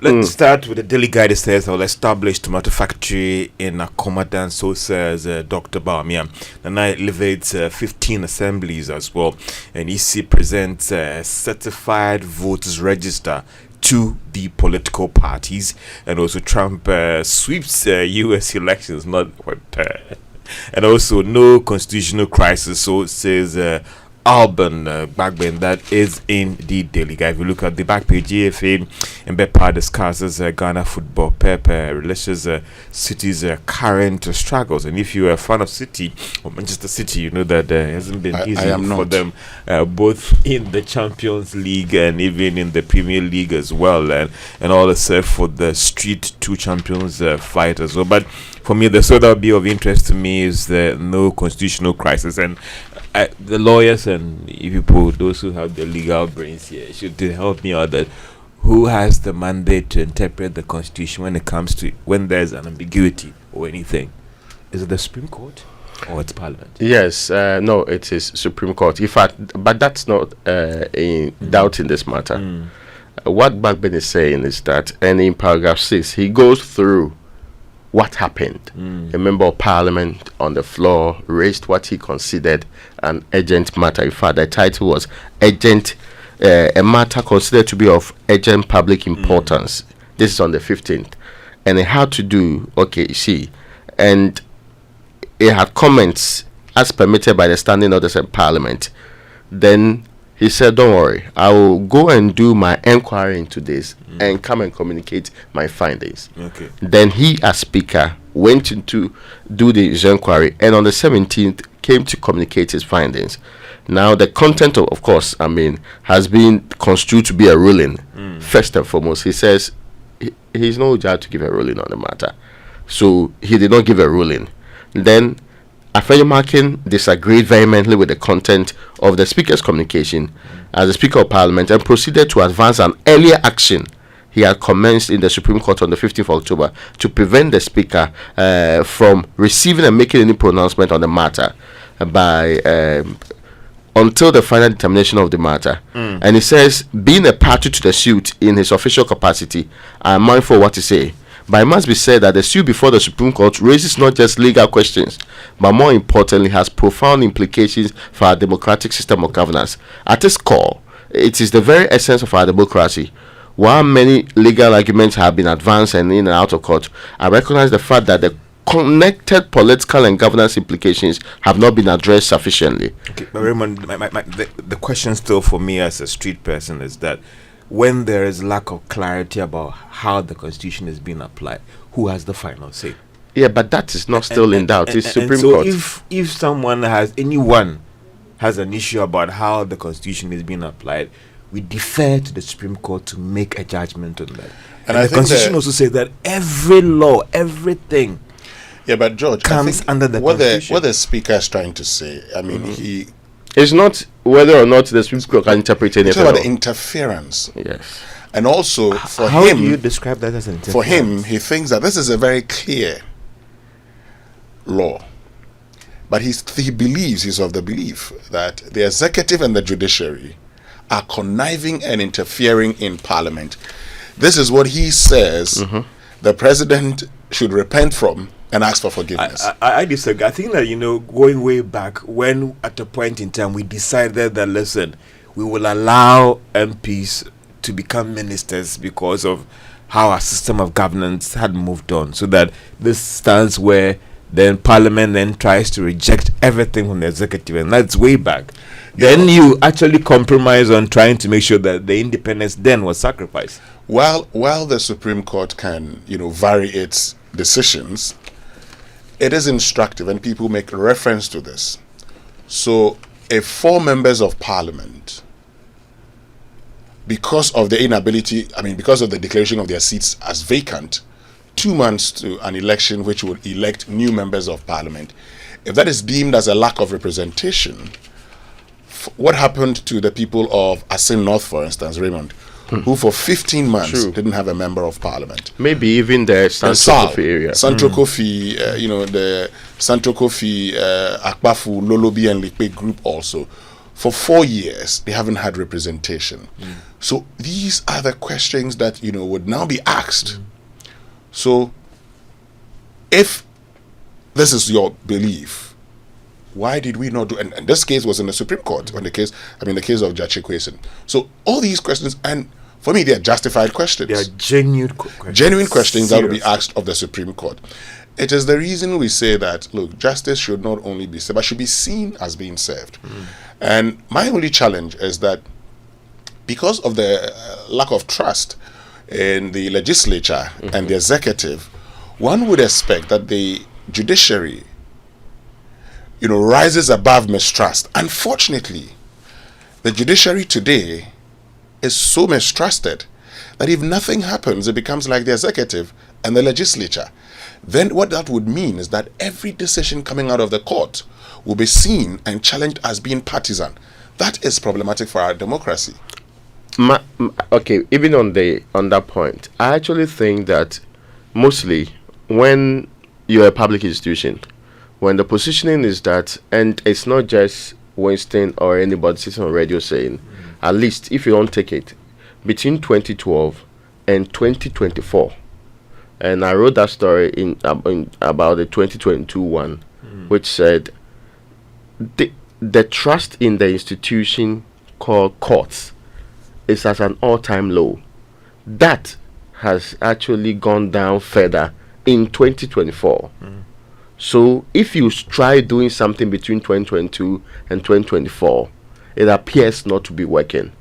Let's start with the Daily Guide. It says, I'll establish tomato factory in Akomadan, so says Dr. Bawumia. And I elevates 15 assemblies as well. And EC presents certified voters register to the political parties. And also Trump sweeps US elections, not what... and also no constitutional crisis, so it says... Bagbin, that is in the Daily Guide. If you look at the back page, GFA and Bepa discusses Ghana football, religious City's current struggles. And if you're a fan of City or Manchester City, you know that it hasn't been easy for them, both in the Champions League and even in the Premier League as well, and all except for the Street 2 Champions fight as well. But for me, the sort that would be of interest to me is the no constitutional crisis. And the lawyers and people, those who have the legal brains here, should help me out that who has the mandate to interpret the Constitution when it comes to when there's an ambiguity or anything? Is it the Supreme Court or it's Parliament? Yes, no, it is Supreme Court. In fact, but that's not a doubt in this matter. What Bagbin is saying is that, and in paragraph 6, he goes through what happened. A member of Parliament on the floor raised what he considered an urgent matter. In fact, the title was urgent, a matter considered to be of urgent public importance. This is on the 15th. And it had to do, and it had comments as permitted by the standing orders of Parliament. Then he said, don't worry, I will go and do my inquiry into this and come and communicate my findings. Then he, as Speaker, went into do the inquiry, and on the 17th came to communicate his findings. Now, the content of course, has been construed to be a ruling. First and foremost, he says he's no judge to give a ruling on the matter. So he did not give a ruling. Then Afenyomakin disagreed vehemently with the content of the Speaker's communication as the Speaker of Parliament and proceeded to advance an earlier action he had commenced in the Supreme Court on the 15th of October to prevent the Speaker from receiving and making any pronouncement on the matter by until the final determination of the matter. And he says, being a party to the suit in his official capacity, I am mindful of what to say. But it must be said that the suit before the Supreme Court raises not just legal questions, but more importantly has profound implications for our democratic system of governance. At its core, it is the very essence of our democracy. While many legal arguments have been advanced and in and out of court, I recognize the fact that the connected political and governance implications have not been addressed sufficiently. Okay, but Raymond, the question still for me as a street person is that when there is lack of clarity about how the Constitution is being applied, who has the final say? Yeah, but that is not still in doubt. It's Supreme Court. If anyone has an issue about how the Constitution is being applied, we defer to the Supreme Court to make a judgment on that. And the Constitution also says that every law, everything, but George, comes under the Constitution. What the Speaker is trying to say, he... It's not whether or not the Supreme Court can interpret anything. It's about the interference. Yes. And also, for how him... do you describe that as an interference? For him, he thinks that this is a very clear law. But he believes, he's of the belief, that the executive and the judiciary are conniving and interfering in Parliament. This is what he says the President should repent from and ask for forgiveness. I disagree. I think that, going way back, when at a point in time we decided that, listen, we will allow MPs to become ministers because of how our system of governance had moved on, so that this stands where then Parliament then tries to reject everything from the executive, and that's way back. Then you actually compromise on trying to make sure that the independence then was sacrificed. While the Supreme Court can, vary its decisions, it is instructive, and people make reference to this. So, if 4 members of Parliament, because of the because of the declaration of their seats as vacant, 2 months to an election which would elect new members of Parliament, if that is deemed as a lack of representation, what happened to the people of Asin North, for instance, Raymond, who for 15 months didn't have a member of Parliament? Maybe even the Central Kofi area. Central Kofi, the Central Kofi, Akpafu, Lolobi and Likpe group also, For 4 years, they haven't had representation. So these are the questions that, would now be asked. So if this is your belief, why did we not do? And this case was in the Supreme Court. The case of Judge Kwesen. So all these questions, and for me, they are justified questions. They are genuine questions. Genuine questions that will be asked of the Supreme Court. It is the reason we say that, look, justice should not only be served, but should be seen as being served. And my only challenge is that because of the lack of trust in the legislature and the executive, one would expect that the judiciary, rises above mistrust. Unfortunately, the judiciary today is so mistrusted that if nothing happens, it becomes like the executive and the legislature. Then what that would mean is that every decision coming out of the court will be seen and challenged as being partisan. That is problematic for our democracy. Okay, even on that point, I actually think that mostly when you're a public institution, when the positioning is that, and it's not just Winston or anybody sitting on radio saying, at least if you don't take it, between 2012 and 2024, and I wrote that story in about the 2022 one, which said the trust in the institution called courts is at an all-time low. That has actually gone down further in 2024. So if you try doing something between 2022 and 2024, it appears not to be working.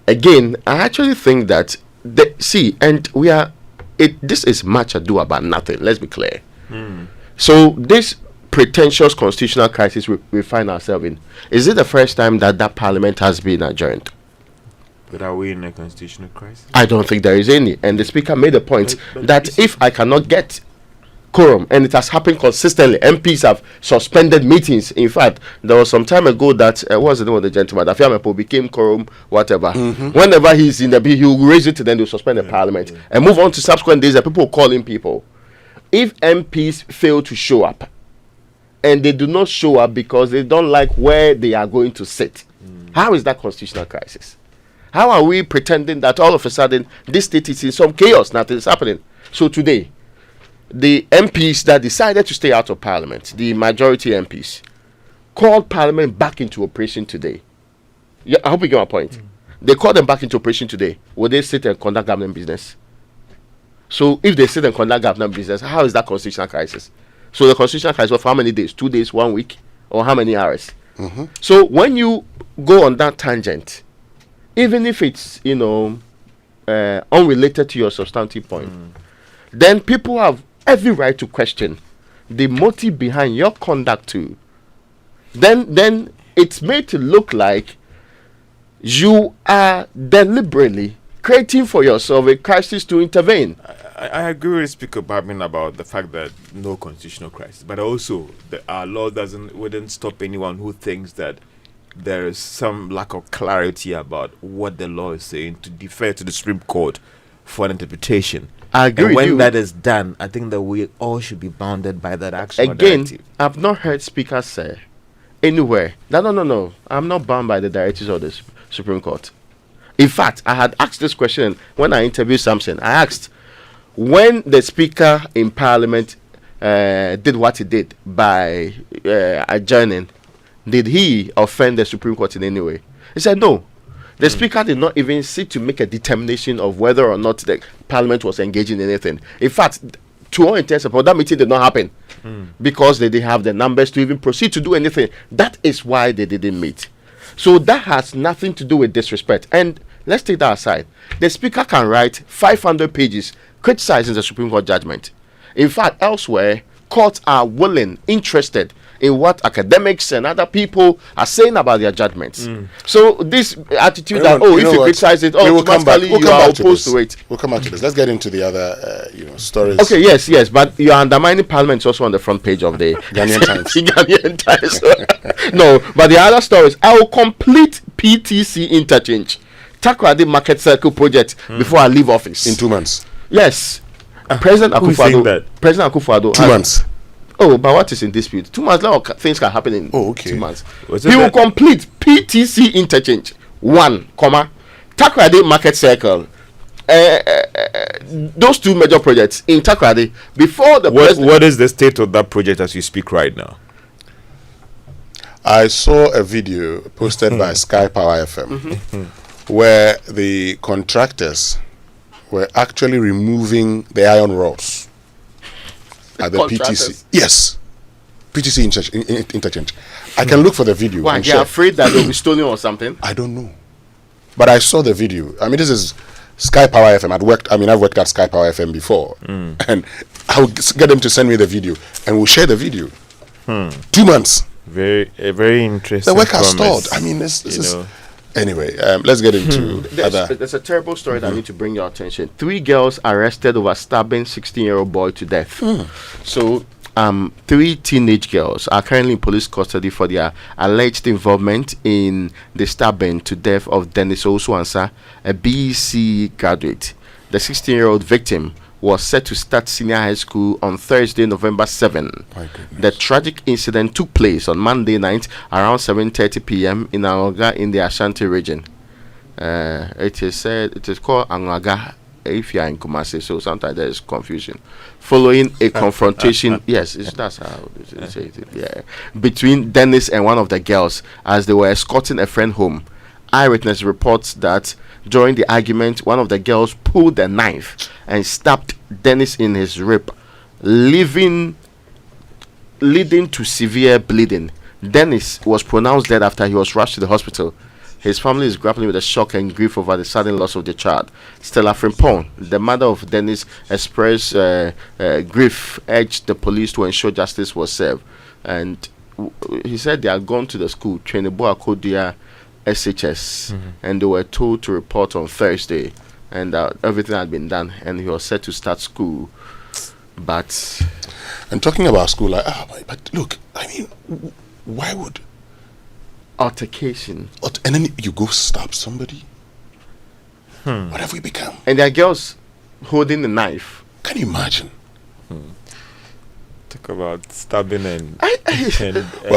Again, I actually think that this is much ado about nothing. Let's be clear. So this pretentious constitutional crisis we find ourselves in, is it the first time that parliament has been adjourned? But are we in a constitutional crisis? I don't think there is any. And the speaker made a point that if I cannot get quorum, and it has happened consistently, MPs have suspended meetings. In fact, there was some time ago that what was the name of the gentleman? That Fiamepo became quorum, whatever. Whenever he's in the bill, he will raise it, then they'll suspend the parliament and move on to subsequent days. That people calling people. If MPs fail to show up, and they do not show up because they don't like where they are going to sit, how is that constitutional crisis? How are we pretending that all of a sudden this state is in some chaos? Nothing is happening. So today, the MPs that decided to stay out of parliament, the majority MPs, called parliament back into operation today. Yeah, I hope you get my point. They called them back into operation today. Will they sit and conduct government business? So if they sit and conduct government business, how is that constitutional crisis? So the constitutional crisis for how many days? 2 days, 1 week, or how many hours? So when you go on that tangent, even if it's unrelated to your substantive point, then people have every right to question the motive behind your conduct too. Then it's made to look like you are deliberately creating for yourself a crisis to intervene. I agree with Speaker Bagbin about the fact that no constitutional crisis, but also our law wouldn't stop anyone who thinks that there is some lack of clarity about what the law is saying to defer to the Supreme Court for an interpretation. I agree and with you. when that is done, I think that we all should be bounded by that action. Again, I've not heard speakers say anywhere no, I'm not bound by the directives of the Supreme Court. In fact, I had asked this question when I interviewed Samson. I asked, when the speaker in parliament did what he did by adjourning, did he offend the Supreme Court in any way? He said no. The speaker did not even sit to make a determination of whether or not the parliament was engaging in anything. In fact, to all intents and purposes, that meeting did not happen because they didn't have the numbers to even proceed to do anything. That is why they didn't meet. So that has nothing to do with disrespect. And let's take that aside. The speaker can write 500 pages criticizing the Supreme Court judgment. In fact, elsewhere, courts are willing, interested in what academics and other people are saying about their judgments. So this attitude that, if you criticize it, we'll come back. you are opposed to it. We'll come back to this. Let's get into the other stories. Okay, yes, but you're undermining Parliament is also on the front page of the Ghanaian Times. Ghanaian Times. No, but the other stories, I will complete PTC interchange, Takoradi Market Circle project before I leave office. In 2 months. Yes. President Akufo-Addo. that? President Akufo-Addo. 2 months. Oh, but what is in dispute? 2 months, a lot of things can happen in 2 months. Was He it will that- complete PTC interchange 1, Takrady Market Circle. Those 2 major projects in Takrady before the president. What is the state of that project as you speak right now? I saw a video posted by Sky Power FM where the contractors were actually removing the iron rods at the PTC. Contractors? Yes, PTC interchange. I can look for the video. Why? and They're share. afraid that they'll be stolen or something? I don't know, but I saw the video. I mean, this is Sky Power FM. I've worked at Sky Power FM before, and I'll get them to send me the video, and we'll share the video. 2 months. Very interesting. The work has promise, stalled. I mean, this you is. know. Anyway, let's get into other. There's a terrible story that I need to bring your attention. 3 girls arrested over stabbing 16-year-old boy to death. So, 3 teenage girls are currently in police custody for their alleged involvement in the stabbing to death of Dennis Osuansa, a BC graduate. The 16-year-old victim was set to start senior high school on Thursday, November 7. My goodness. The tragic incident took place on Monday night around 7:30 p.m. in Angoga in the Ashanti region. It is called Angoga if you are in Kumasi, so sometimes there is confusion. Following a confrontation, that's how they say it, yeah, between Dennis and one of the girls as they were escorting a friend home. Eyewitness reports that during the argument, one of the girls pulled a knife and stabbed Dennis in his rib, leading to severe bleeding. Dennis was pronounced dead after he was rushed to the hospital. His family is grappling with the shock and grief over the sudden loss of the child. Stella Frimpong, the mother of Dennis, expressed grief, urged the police to ensure justice was served. And he said they are gone to the school, Trainable Akodia SHS, and they were told to report on Thursday, and everything had been done, and he was set to start school. But And talking about school, but look, I mean, why would? altercation, And then you go stab somebody. What have we become? and there are girls holding the knife. Can you imagine? Talk about stabbing and I Well,